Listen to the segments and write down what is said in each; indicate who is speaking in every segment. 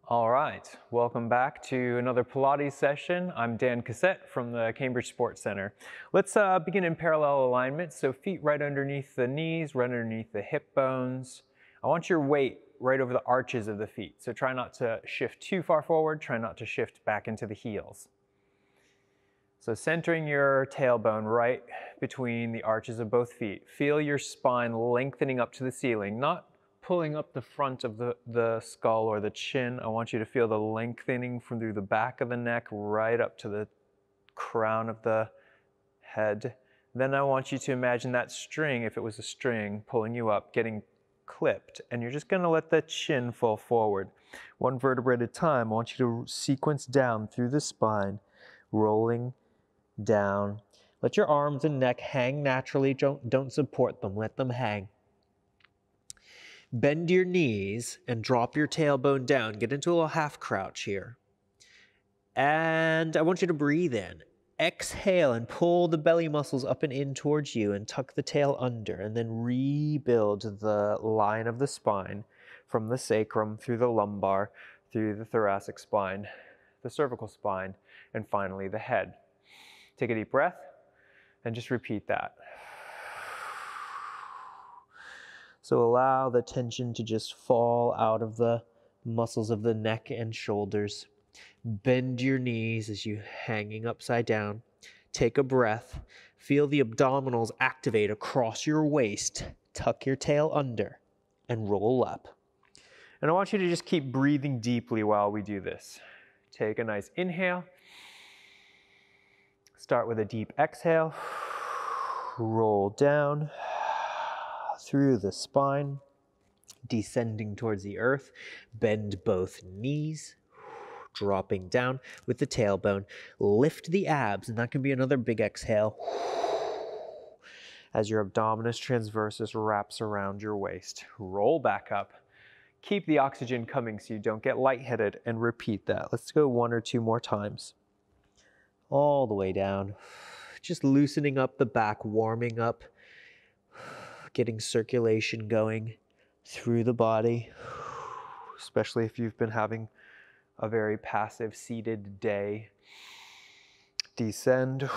Speaker 1: All right, welcome back to another Pilates session. I'm Dan Cassette from the Cambridge Sports Center. Let's begin in parallel alignment. So feet right underneath the knees, right underneath the hip bones. I want your weight right over the arches of the feet. So try not to shift too far forward, try not to shift back into the heels. So centering your tailbone right between the arches of both feet. Feel your spine lengthening up to the ceiling, not pulling up the front of the skull or the chin. I want you to feel the lengthening from through the back of the neck right up to the crown of the head. Then I want you to imagine that string, if it was a string, pulling you up, getting clipped, and you're just gonna let the chin fall forward. One vertebra at a time. I want you to sequence down through the spine, rolling down. Let your arms and neck hang naturally. Don't support them. Let them hang. Bend your knees and drop your tailbone down. Get into a little half crouch here. And I want you to breathe in. Exhale and pull the belly muscles up and in towards you and tuck the tail under, and then rebuild the line of the spine from the sacrum through the lumbar, through the thoracic spine, the cervical spine, and finally the head. Take a deep breath and just repeat that. So allow the tension to just fall out of the muscles of the neck and shoulders. Bend your knees as you're hanging upside down. Take a breath. Feel the abdominals activate across your waist. Tuck your tail under and roll up. And I want you to just keep breathing deeply while we do this. Take a nice inhale. Start with a deep exhale. Roll down through the spine, descending towards the earth. Bend both knees, dropping down with the tailbone. Lift the abs, and that can be another big exhale as your abdominis transversus wraps around your waist. Roll back up. Keep the oxygen coming so you don't get lightheaded, and repeat that. Let's go one or two more times. All the way down. Just loosening up the back, warming up, getting circulation going through the body, especially if you've been having a very passive seated day. Descend.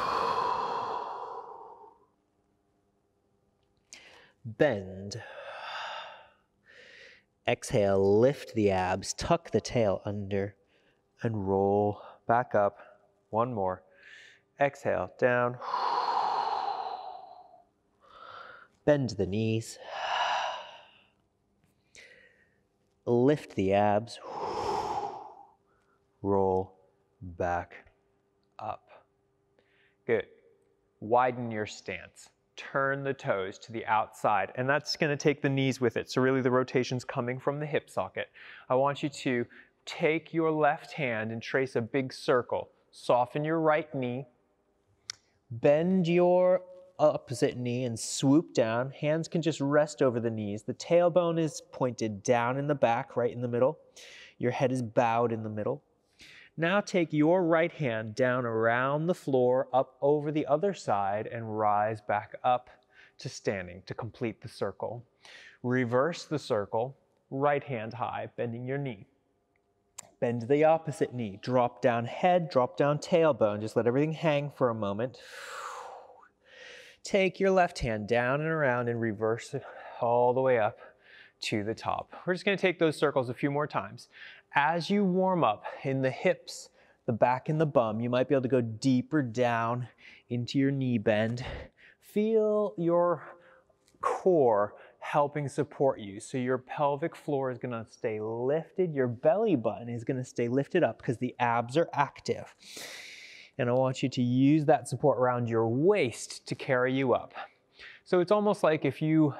Speaker 1: Bend. Exhale, lift the abs, tuck the tail under, and roll back up. One more. Exhale, down. Bend the knees. Lift the abs. Roll back up. Good. Widen your stance. Turn the toes to the outside, and that's going to take the knees with it. So really the rotation's coming from the hip socket. I want you to take your left hand and trace a big circle. Soften your right knee. Bend your opposite knee and swoop down. Hands can just rest over the knees. The tailbone is pointed down in the back, right in the middle. Your head is bowed in the middle. Now take your right hand down around the floor, up over the other side, and rise back up to standing to complete the circle. Reverse the circle, right hand high, bending your knee. Bend the opposite knee. Drop down head, drop down tailbone. Just let everything hang for a moment. Take your left hand down and around and reverse it all the way up to the top. We're just going to take those circles a few more times. As you warm up in the hips, the back and the bum, you might be able to go deeper down into your knee bend. Feel your core helping support you. So your pelvic floor is going to stay lifted. Your belly button is going to stay lifted up because the abs are active. And I want you to use that support around your waist to carry you up. So it's almost like if you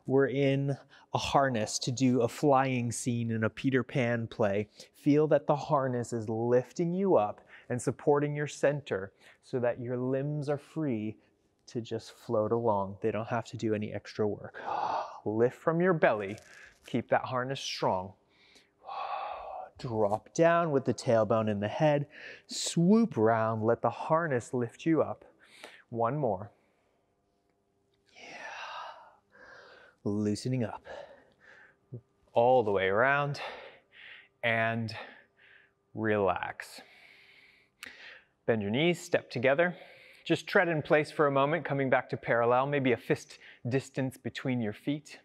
Speaker 1: were in a harness to do a flying scene in a Peter Pan play. Feel that the harness is lifting you up and supporting your center so that your limbs are free to just float along. They don't have to do any extra work. Lift from your belly. Keep that harness strong. Drop down with the tailbone and the head. Swoop around. Let the harness lift you up. One more. Yeah. Loosening up. All the way around. and relax. Bend your knees, step together. Just tread in place for a moment, coming back to parallel, maybe a fist distance between your feet.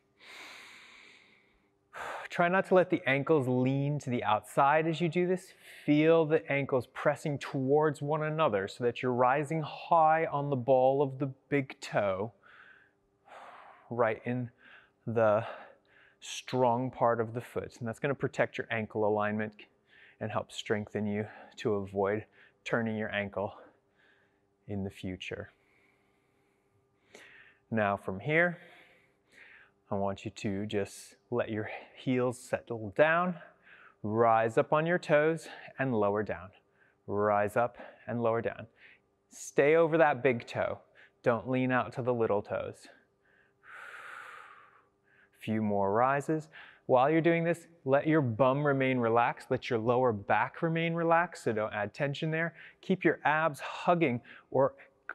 Speaker 1: Try not to let the ankles lean to the outside as you do this. Feel the ankles pressing towards one another so that you're rising high on the ball of the big toe, right in the strong part of the foot. And that's going to protect your ankle alignment and help strengthen you to avoid turning your ankle in the future. Now from here, I want you to just let your heels settle down, rise up on your toes and lower down. Rise up and lower down. Stay over that big toe. Don't lean out to the little toes. Few more rises. While you're doing this, let your bum remain relaxed. Let your lower back remain relaxed, so don't add tension there. Keep your abs hugging or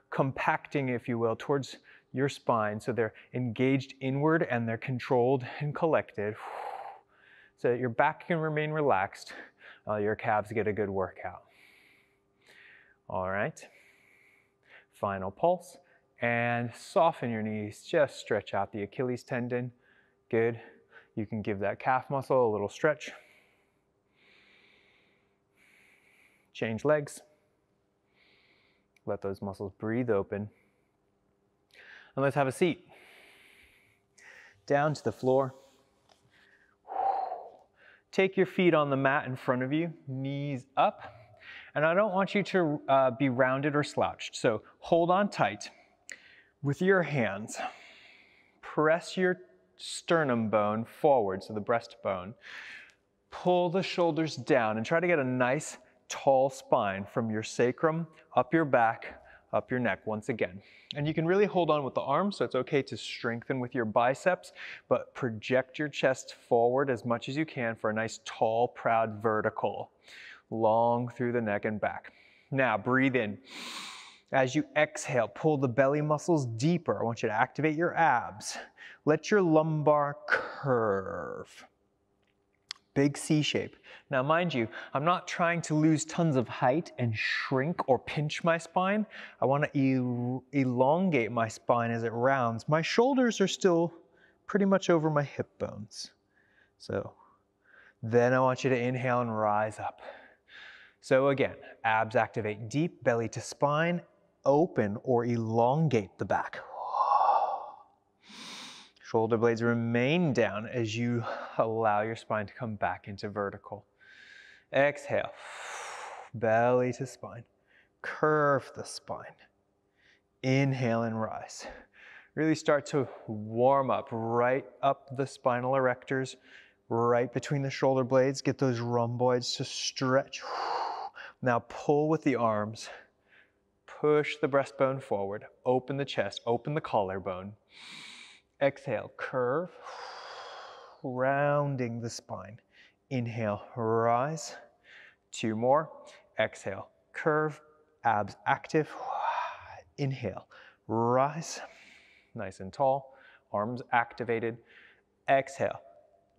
Speaker 1: compacting, if you will, towards your spine so they're engaged inward and they're controlled and collected. So that your back can remain relaxed while your calves get a good workout. All right. Final pulse. And soften your knees. Just stretch out the Achilles tendon. Good. You can give that calf muscle a little stretch. Change legs. Let those muscles breathe open. And let's have a seat. Down to the floor. Take your feet on the mat in front of you, knees up. And I don't want you to be rounded or slouched. So hold on tight. With your hands, press your sternum bone forward, so the breastbone. Pull the shoulders down and try to get a nice tall spine from your sacrum, up your back, up your neck once again. And you can really hold on with the arms, so it's okay to strengthen with your biceps, but project your chest forward as much as you can for a nice tall, proud vertical, long through the neck and back. Now breathe in. As you exhale, pull the belly muscles deeper. I want you to activate your abs. Let your lumbar curve. Big C shape. Now mind you, I'm not trying to lose tons of height and shrink or pinch my spine. I want to elongate my spine as it rounds. My shoulders are still pretty much over my hip bones. So then I want you to inhale and rise up. So again, abs activate deep, belly to spine, open or elongate the back. Shoulder blades remain down as you allow your spine to come back into vertical. Exhale, belly to spine. Curve the spine. Inhale and rise. Really start to warm up right up the spinal erectors, right between the shoulder blades. Get those rhomboids to stretch. Now pull with the arms. Push the breastbone forward. Open the chest. Open the collarbone. Exhale, curve, rounding the spine. Inhale, rise. 2 more. Exhale, curve, abs active. Inhale, rise. Nice and tall, arms activated. Exhale,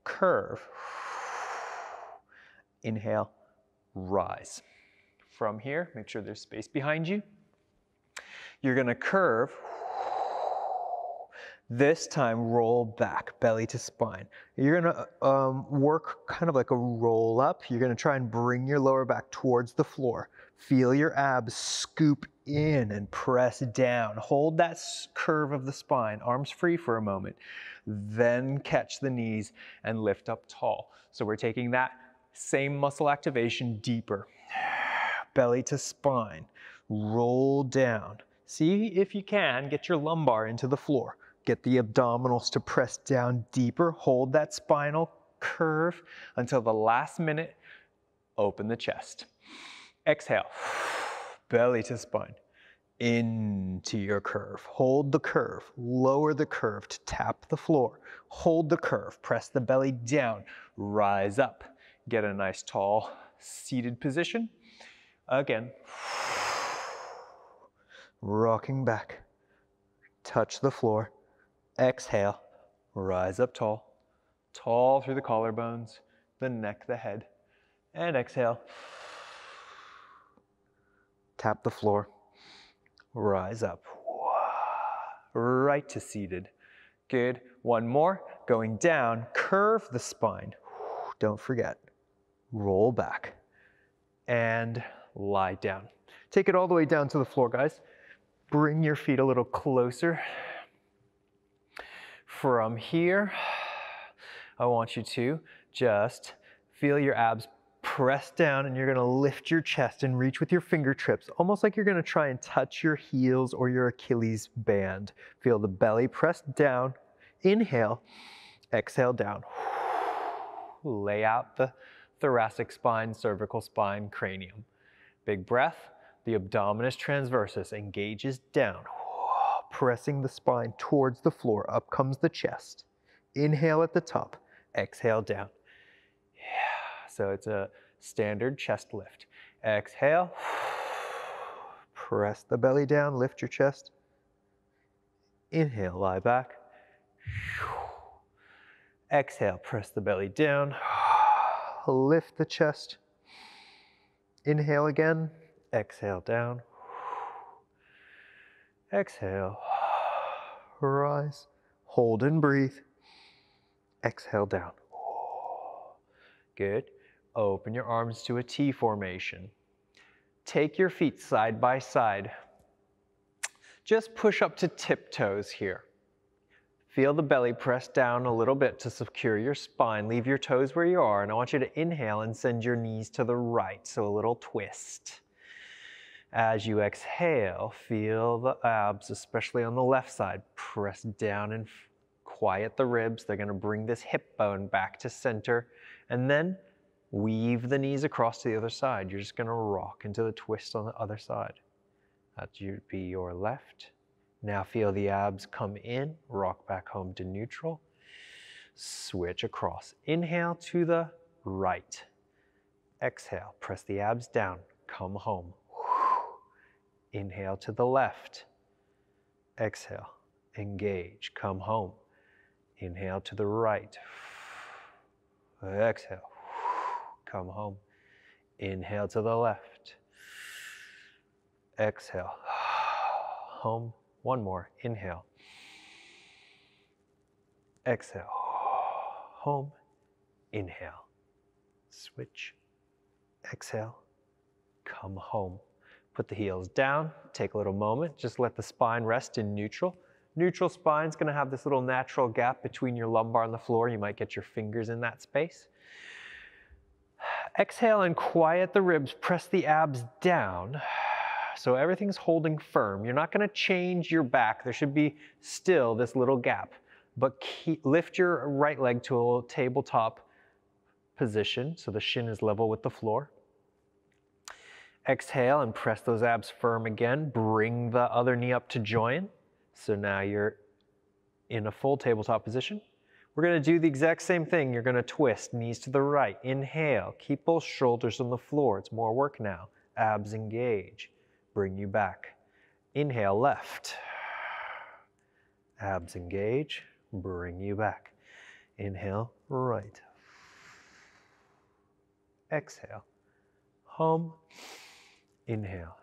Speaker 1: curve. Inhale, rise. From here, make sure there's space behind you. You're going to curve. This time, roll back, belly to spine. You're gonna work kind of like a roll up. You're gonna try and bring your lower back towards the floor. Feel your abs scoop in and press down. Hold that curve of the spine, arms free for a moment. Then catch the knees and lift up tall. So we're taking that same muscle activation deeper. Belly to spine, roll down. See if you can get your lumbar into the floor. Get the abdominals to press down deeper. Hold that spinal curve until the last minute. Open the chest. Exhale, belly to spine, into your curve. Hold the curve, lower the curve to tap the floor. Hold the curve, press the belly down, rise up. Get a nice tall seated position. Again, rocking back, touch the floor. Exhale, rise up tall, tall through the collarbones, the neck, the head. And exhale. Tap the floor. Rise up. Right to seated. Good. One more. Going down, curve the spine. Don't forget. Roll back. And lie down. Take it all the way down to the floor, guys. Bring your feet a little closer. From here, I want you to just feel your abs press down, and you're gonna lift your chest and reach with your fingertips, almost like you're gonna try and touch your heels or your Achilles band. Feel the belly press down. Inhale, exhale down. Lay out the thoracic spine, cervical spine, cranium. Big breath. The abdominis transversus engages down, pressing the spine towards the floor. Up comes the chest. Inhale at the top, exhale down. Yeah. So it's a standard chest lift. Exhale, press the belly down, lift your chest. Inhale, lie back. Exhale, press the belly down, lift the chest. Inhale again, exhale down. Exhale, rise, hold and breathe. Exhale down. Good. Open your arms to a T formation. Take your feet side by side. Just push up to tiptoes here. Feel the belly press down a little bit to secure your spine. Leave your toes where you are, and I want you to inhale and send your knees to the right, so a little twist. As you exhale, feel the abs, especially on the left side, press down and quiet the ribs. They're going to bring this hip bone back to center, and then weave the knees across to the other side. You're just going to rock into the twist on the other side. That would be your left. Now feel the abs come in, rock back home to neutral. Switch across. Inhale to the right. Exhale, press the abs down, come home. Inhale to the left. Exhale, engage, come home. Inhale to the right. Exhale, come home. Inhale to the left. Exhale, home. One more, inhale. Exhale, home. Inhale, switch. Exhale, come home. Put the heels down, take a little moment, just let the spine rest in neutral. Neutral spine's gonna have this little natural gap between your lumbar and the floor. You might get your fingers in that space. Exhale and quiet the ribs, press the abs down. So everything's holding firm. You're not gonna change your back. There should be still this little gap, but lift your right leg to a little tabletop position so the shin is level with the floor. Exhale and press those abs firm again. Bring the other knee up to join. So now you're in a full tabletop position. We're gonna do the exact same thing. You're gonna twist, knees to the right. Inhale, keep both shoulders on the floor. It's more work now. Abs engage, bring you back. Inhale, left. Abs engage, bring you back. Inhale, right. Exhale, home. Inhale.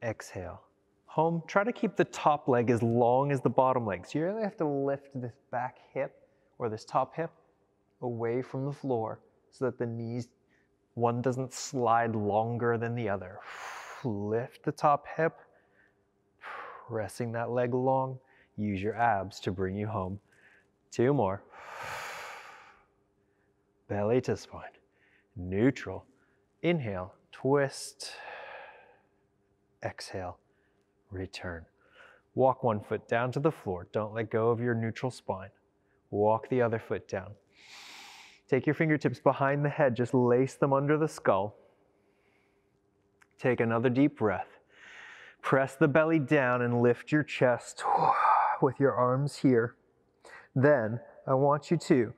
Speaker 1: Exhale. Home. Try to keep the top leg as long as the bottom leg. So you really have to lift this back hip or this top hip away from the floor so that the knees, one doesn't slide longer than the other. Lift the top hip, pressing that leg long. Use your abs to bring you home. Two more. Belly to spine. Neutral. Inhale, twist. Exhale, return. Walk one foot down to the floor. Don't let go of your neutral spine. Walk the other foot down. Take your fingertips behind the head. Just lace them under the skull. Take another deep breath. Press the belly down and lift your chest with your arms here. Then I want you to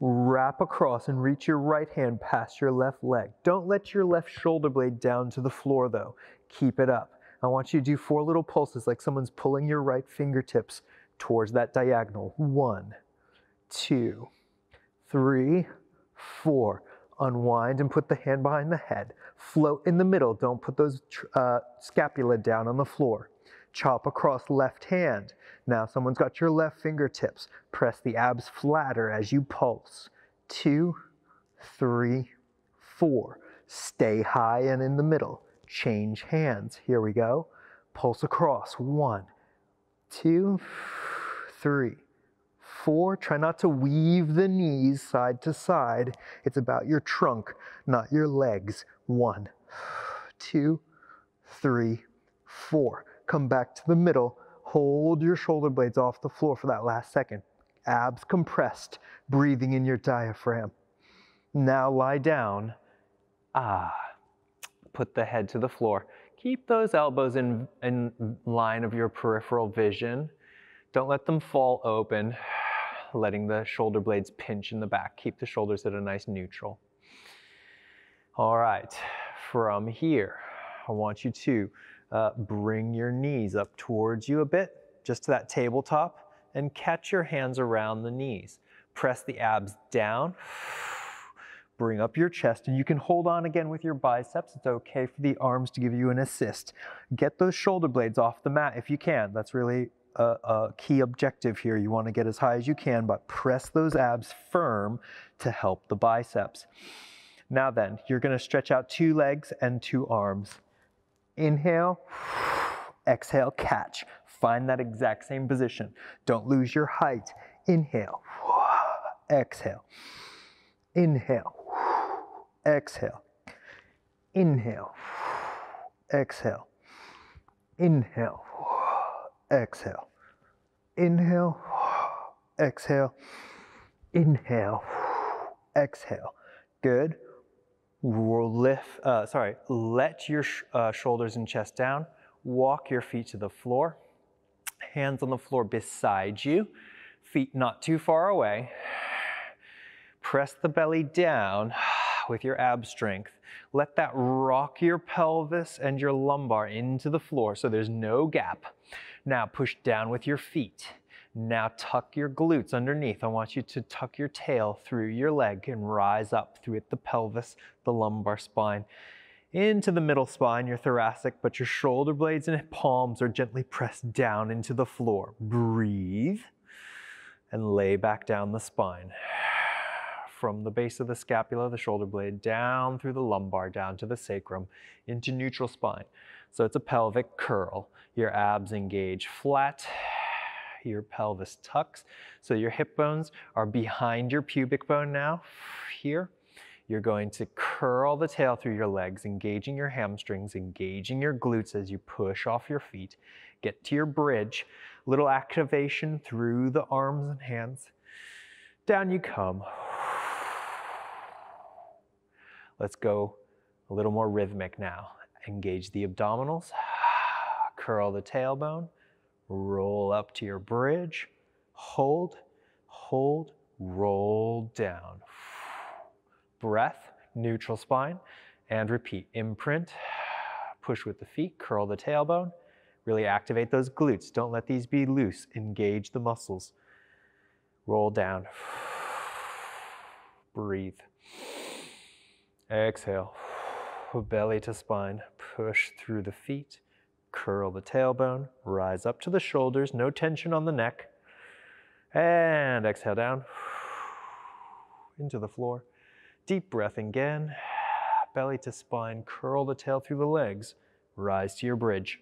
Speaker 1: wrap across and reach your right hand past your left leg. Don't let your left shoulder blade down to the floor though. Keep it up. I want you to do 4 little pulses like someone's pulling your right fingertips towards that diagonal. 1, 2, 3, 4. Unwind and put the hand behind the head. Float in the middle. Don't put those scapula down on the floor. Chop across left hand. Now someone's got your left fingertips. Press the abs flatter as you pulse. 2, 3, 4. Stay high and in the middle. Change hands. Here we go. Pulse across. 1, 2, 3, 4. Try not to weave the knees side to side. It's about your trunk, not your legs. 1, 2, 3, 4. Come back to the middle. Hold your shoulder blades off the floor for that last second. Abs compressed, breathing in your diaphragm. Now lie down. Put the head to the floor. Keep those elbows in line of your peripheral vision. Don't let them fall open, letting the shoulder blades pinch in the back. Keep the shoulders at a nice neutral. All right, from here, I want you to bring your knees up towards you a bit, just to that tabletop, and catch your hands around the knees. Press the abs down. Bring up your chest, and you can hold on again with your biceps. It's okay for the arms to give you an assist. Get those shoulder blades off the mat if you can. That's really a key objective here. You want to get as high as you can, but press those abs firm to help the biceps. Now then, you're going to stretch out 2 legs and 2 arms. Inhale, exhale, catch. Find that exact same position. Don't lose your height. Inhale, exhale. Inhale, exhale. Inhale, exhale. Inhale, exhale. Inhale, exhale. Inhale, exhale. Good. Let your shoulders and chest down. Walk your feet to the floor. Hands on the floor beside you. Feet not too far away. Press the belly down with your ab strength. Let that rock your pelvis and your lumbar into the floor so there's no gap. Now push down with your feet. Now tuck your glutes underneath. I want you to tuck your tail through your leg and rise up through it, the pelvis, the lumbar spine, into the middle spine, your thoracic, but your shoulder blades and palms are gently pressed down into the floor. Breathe and lay back down the spine. From the base of the scapula, the shoulder blade, down through the lumbar, down to the sacrum, into neutral spine. So it's a pelvic curl. Your abs engage flat. Your pelvis tucks. So your hip bones are behind your pubic bone now. Here, you're going to curl the tail through your legs, engaging your hamstrings, engaging your glutes as you push off your feet. Get to your bridge. Little activation through the arms and hands. Down you come. Let's go a little more rhythmic now. Engage the abdominals. Curl the tailbone. Roll up to your bridge. Hold, hold, roll down. Breath, neutral spine, and repeat. Imprint, push with the feet, curl the tailbone. Really activate those glutes. Don't let these be loose. Engage the muscles. Roll down. Breathe. Exhale. Belly to spine. Push through the feet. Curl the tailbone. Rise up to the shoulders. No tension on the neck. And exhale down. Into the floor. Deep breath again. Belly to spine. Curl the tail through the legs. Rise to your bridge.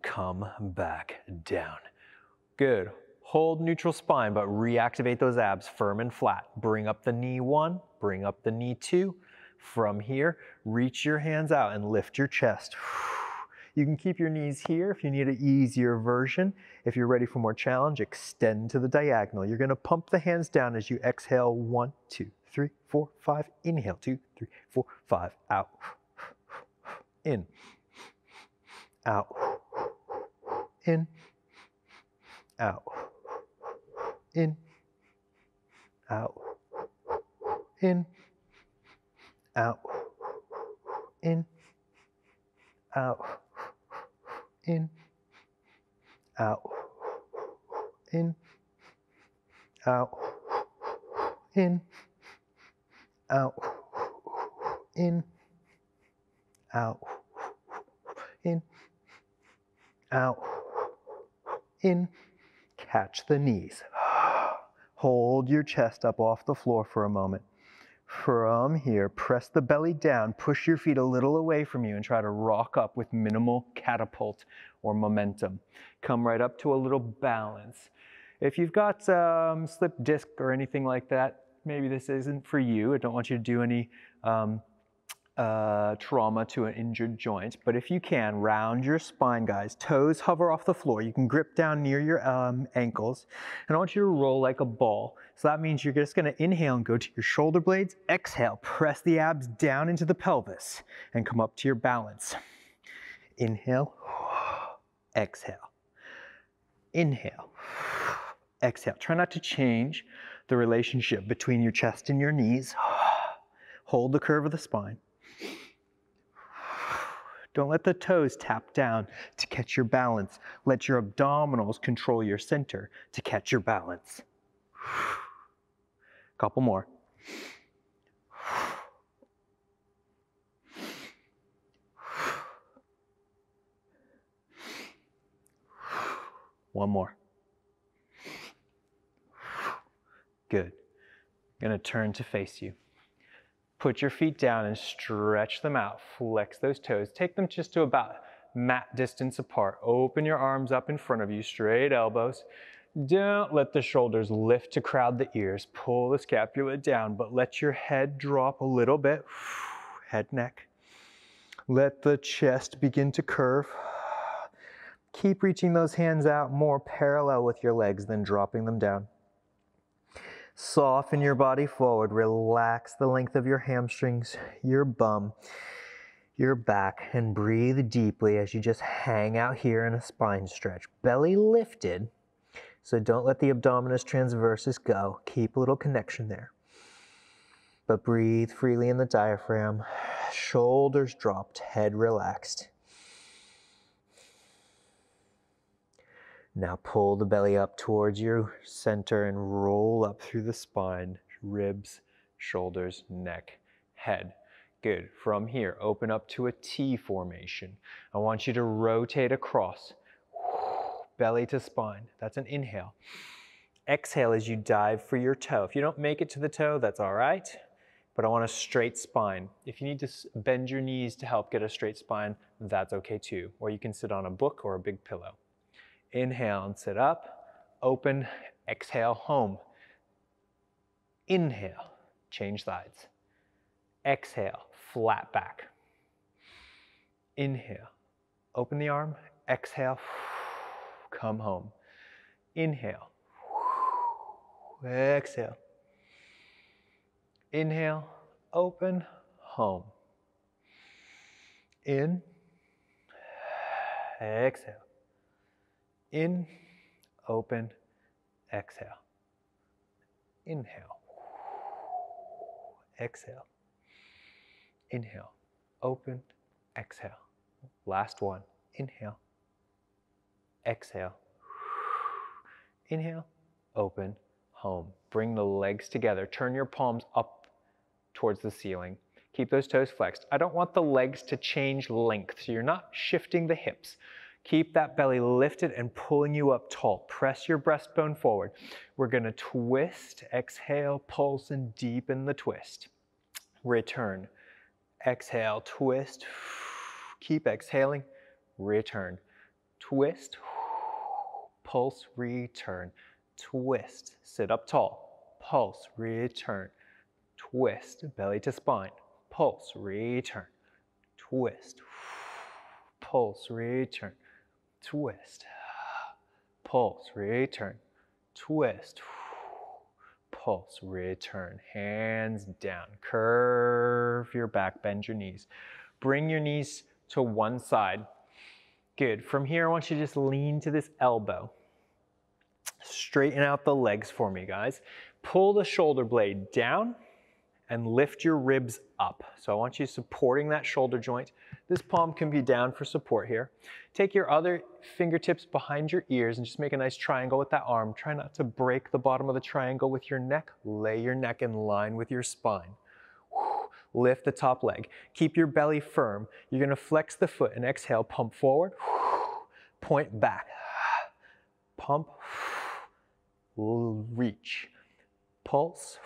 Speaker 1: Come back down. Good. Hold neutral spine, but reactivate those abs firm and flat. Bring up the knee 1, bring up the knee 2. From here, reach your hands out and lift your chest. You can keep your knees here if you need an easier version. If you're ready for more challenge, extend to the diagonal. You're going to pump the hands down as you exhale. 1, 2, 3, 4, 5. Inhale. 2, 3, 4, 5. Out. In. Out. In. Out. In. Out. In. Out. In. Out. In. Out. In. Out. In.
Speaker 2: out, in, out, in, out, in. Catch the knees. Hold your chest up off the floor for a moment. From here, press the belly down, push your feet a little away from you and try to rock up with minimal catapult or momentum. Come right up to a little balance. If you've got slipped disc or anything like that, maybe this isn't for you. I don't want you to do any trauma to an injured joint, but if you can, round your spine, guys. Toes hover off the floor. You can grip down near your ankles, and I want you to roll like a ball. So that means you're just going to inhale and go to your shoulder blades. Exhale, press the abs down into the pelvis and come up to your balance. Inhale, exhale. Inhale, exhale. Try not to change the relationship between your chest and your knees. Hold the curve of the spine. Don't let the toes tap down to catch your balance. Let your abdominals control your center to catch your balance. Couple more. One more. Good. I'm going to turn to face you. Put your feet down and stretch them out. Flex those toes. Take them just to about mat distance apart. Open your arms up in front of you, straight elbows. Don't let the shoulders lift to crowd the ears. Pull the scapula down, but let your head drop a little bit. Head, neck. Let the chest begin to curve. Keep reaching those hands out more parallel with your legs than dropping them down. Soften your body forward. Relax the length of your hamstrings, your bum, your back, and breathe deeply as you just hang out here in a spine stretch. Belly lifted, so don't let the abdominis transversus go. Keep a little connection there. But breathe freely in the diaphragm. Shoulders dropped, head relaxed. Now pull the belly up towards your center and roll up through the spine, ribs, shoulders, neck, head. Good. From here, open up to a T formation. I want you to rotate across, belly to spine. That's an inhale. Exhale as you dive for your toe. If you don't make it to the toe, that's all right, but I want a straight spine. If you need to bend your knees to help get a straight spine, that's okay too. Or you can sit on a book or a big pillow. Inhale and sit up, open, exhale, home. Inhale, change sides. Exhale, flat back. Inhale, open the arm, exhale, come home. Inhale, exhale. Inhale, open, home. In, exhale. In, open, exhale. Inhale, exhale. Inhale, open, exhale. Last one. Inhale, exhale. Inhale, open, home. Bring the legs together. Turn your palms up towards the ceiling. Keep those toes flexed. I don't want the legs to change length, so you're not shifting the hips. Keep that belly lifted and pulling you up tall. Press your breastbone forward. We're going to twist, exhale, pulse, and deepen the twist. Return. Exhale, twist. Keep exhaling. Return. Twist. Pulse, return. Twist. Sit up tall. Pulse, return. Twist. Belly to spine. Pulse, return. Twist. Pulse, return. Twist, pulse, return, twist, pulse, return, hands down, curve your back, bend your knees. Bring your knees to one side. Good. From here, I want you to just lean to this elbow. Straighten out the legs for me, guys. Pull the shoulder blade down and lift your ribs up. So I want you supporting that shoulder joint. This palm can be down for support here. Take your other fingertips behind your ears and just make a nice triangle with that arm. Try not to break the bottom of the triangle with your neck. Lay your neck in line with your spine.
Speaker 1: lift the top leg. Keep your belly firm. You're gonna flex the foot and exhale, pump forward, point back, pump, reach, pulse,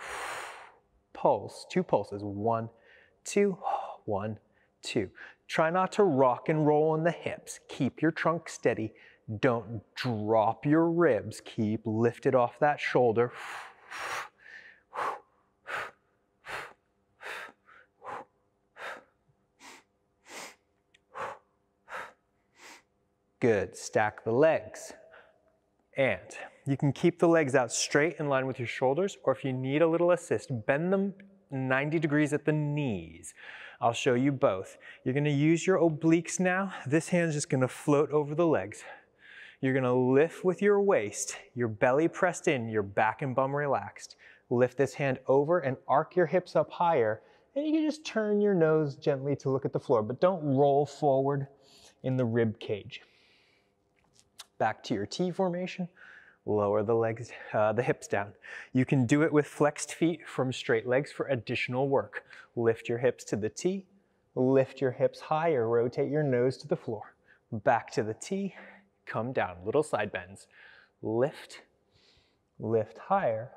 Speaker 1: pulse, 2 pulses, 1, 2, 1, 2. Try not to rock and roll in the hips. Keep your trunk steady. Don't drop your ribs. Keep lifted off that shoulder. Good. Stack the legs. And you can keep the legs out straight in line with your shoulders, or if you need a little assist, bend them 90 degrees at the knees. I'll show you both. You're gonna use your obliques now. This hand's just gonna float over the legs. You're gonna lift with your waist, your belly pressed in, your back and bum relaxed. Lift this hand over and arc your hips up higher. And you can just turn your nose gently to look at the floor, but don't roll forward in the rib cage. Back to your T formation. Lower the legs, the hips down. You can do it with flexed feet from straight legs for additional work. Lift your hips to the T, lift your hips higher, rotate your nose to the floor. Back to the T, come down, little side bends. Lift, lift higher,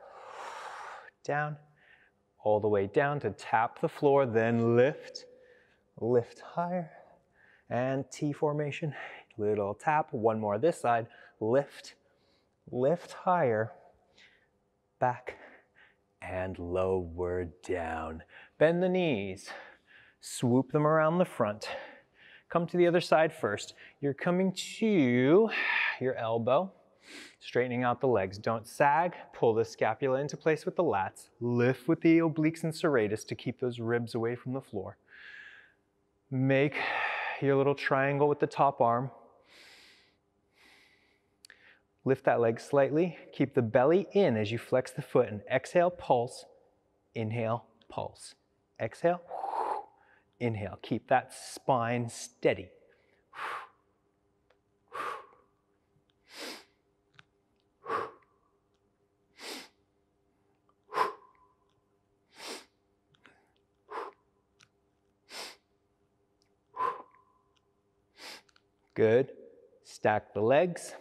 Speaker 1: down, all the way down to tap the floor, then lift, lift higher, and T formation, little tap, one more this side, lift, lift higher, back, and lower down. Bend the knees, swoop them around the front. Come to the other side first. You're coming to your elbow, straightening out the legs. Don't sag, pull the scapula into place with the lats. Lift with the obliques and serratus to keep those ribs away from the floor. Make your little triangle with the top arm. Lift that leg slightly. Keep the belly in as you flex the foot and exhale, pulse. Inhale, pulse. Exhale, inhale. Keep that spine steady. Good. Stack the legs.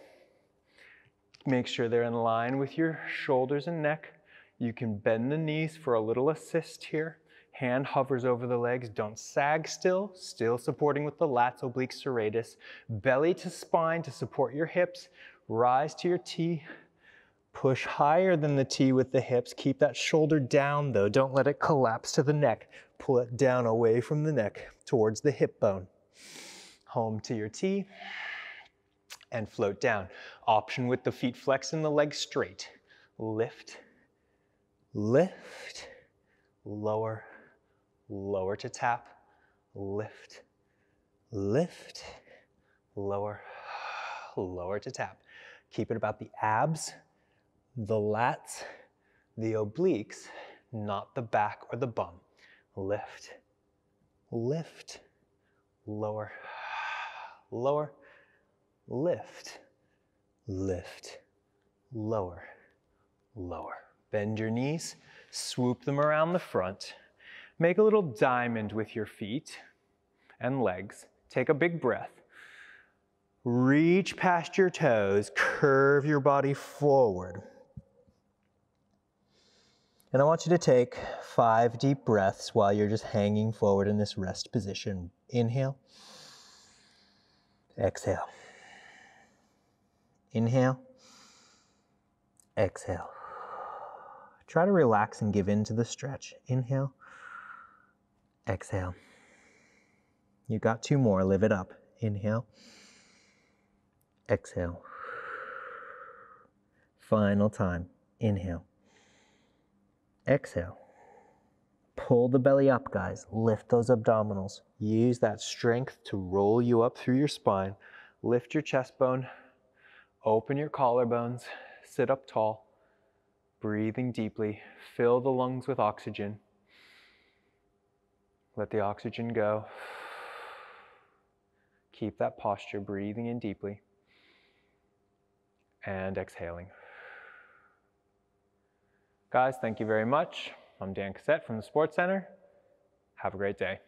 Speaker 1: Make sure they're in line with your shoulders and neck. You can bend the knees for a little assist here. Hand hovers over the legs. Don't sag still supporting with the lats, obliques, serratus. Belly to spine to support your hips. Rise to your T. Push higher than the T with the hips. Keep that shoulder down though. Don't let it collapse to the neck. Pull it down away from the neck towards the hip bone. Home to your T. And float down. Option with the feet flexed and the legs straight. Lift, lift, lower, lower to tap, lift, lift, lower, lower to tap. Keep it about the abs, the lats, the obliques, not the back or the bum. Lift, lift, lower, lower, lift, lift, lower, lower. Bend your knees, swoop them around the front. Make a little diamond with your feet and legs. Take a big breath. Reach past your toes, curve your body forward. And I want you to take 5 deep breaths while you're just hanging forward in this rest position. Inhale, exhale. Inhale, exhale. Try to relax and give in to the stretch. Inhale, exhale. You got 2 more, live it up. Inhale, exhale. Final time. Inhale, exhale. Pull the belly up, guys. Lift those abdominals. Use that strength to roll you up through your spine. Lift your chest bone. Open your collarbones, sit up tall, breathing deeply, fill the lungs with oxygen. Let the oxygen go. Keep that posture, breathing in deeply and exhaling. Guys, thank you very much. I'm Dan Cassette from the Sports Center. Have Have a great day.